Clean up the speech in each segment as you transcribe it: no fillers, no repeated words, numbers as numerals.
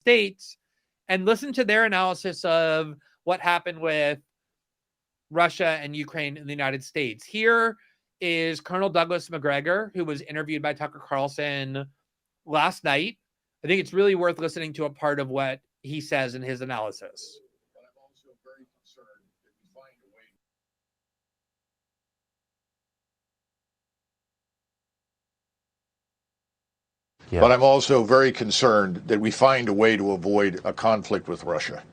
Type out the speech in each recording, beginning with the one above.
States and listen to their analysis of what happened with Russia and Ukraine in the United States. Here is Colonel Douglas McGregor, who was interviewed by Tucker Carlson last night. I think it's really worth listening to a part of what he says in his analysis. But I'm also very concerned that we find a way. Yeah. But I'm also very concerned that we find a way to avoid a conflict with Russia.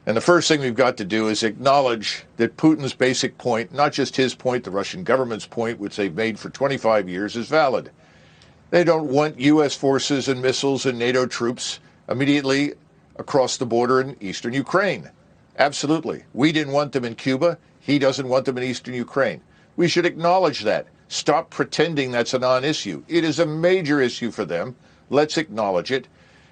And the first thing we've got to do is acknowledge that Putin's basic point, not just his point, the Russian government's point, which they've made for 25 years, is valid. They don't want U.S. forces and missiles and NATO troops immediately across the border in eastern Ukraine. Absolutely. We didn't want them in Cuba. He doesn't want them in eastern Ukraine. We should acknowledge that. Stop pretending that's a non-issue. It is a major issue for them. Let's acknowledge it.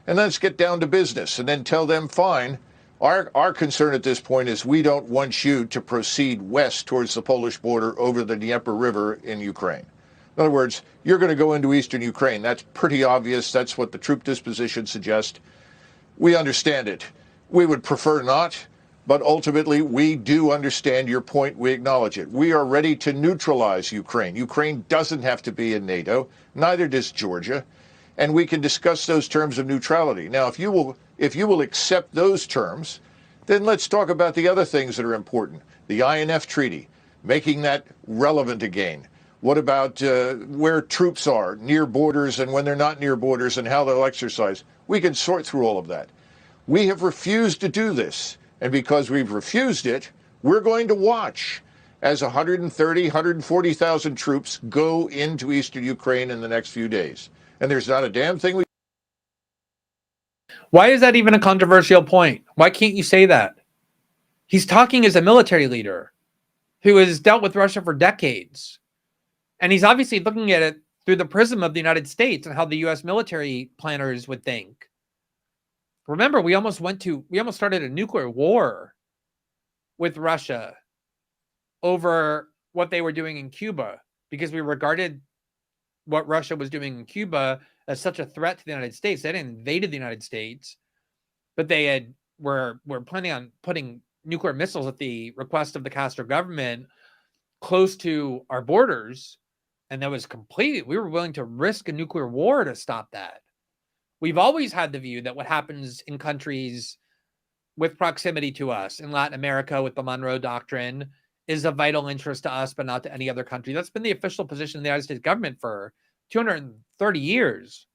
And let's get down to business and then tell them, fine, our concern at this point is we don't want you to proceed west towards the Polish border over the Dnieper River in Ukraine. In other words, you're going to go into eastern Ukraine. That's pretty obvious. That's what the troop disposition suggests. We understand it. We would prefer not, but ultimately we do understand your point. We acknowledge it. We are ready to neutralize Ukraine. Ukraine doesn't have to be in NATO. Neither does Georgia. And we can discuss those terms of neutrality. Now, if you will accept those terms, then let's talk about the other things that are important. The INF Treaty, making that relevant again. What about where troops are near borders and when they're not near borders and how they'll exercise? We can sort through all of that. We have refused to do this. And because we've refused it, we're going to watch as 130, 140,000 troops go into eastern Ukraine in the next few days. And there's not a damn thing we... Why is that even a controversial point? Why can't you say that? He's talking as a military leader who has dealt with Russia for decades. And he's obviously looking at it through the prism of the United States and how the U.S. military planners would think. Remember, we almost started a nuclear war with Russia over what they were doing in Cuba because we regarded what Russia was doing in Cuba as such a threat to the United States. They hadn't invaded the United States, but they were planning on putting nuclear missiles at the request of the Castro government close to our borders. And that was we were willing to risk a nuclear war to stop that. We've always had the view that what happens in countries with proximity to us, in Latin America with the Monroe Doctrine, is of vital interest to us, but not to any other country. That's been the official position of the United States government for 230 years.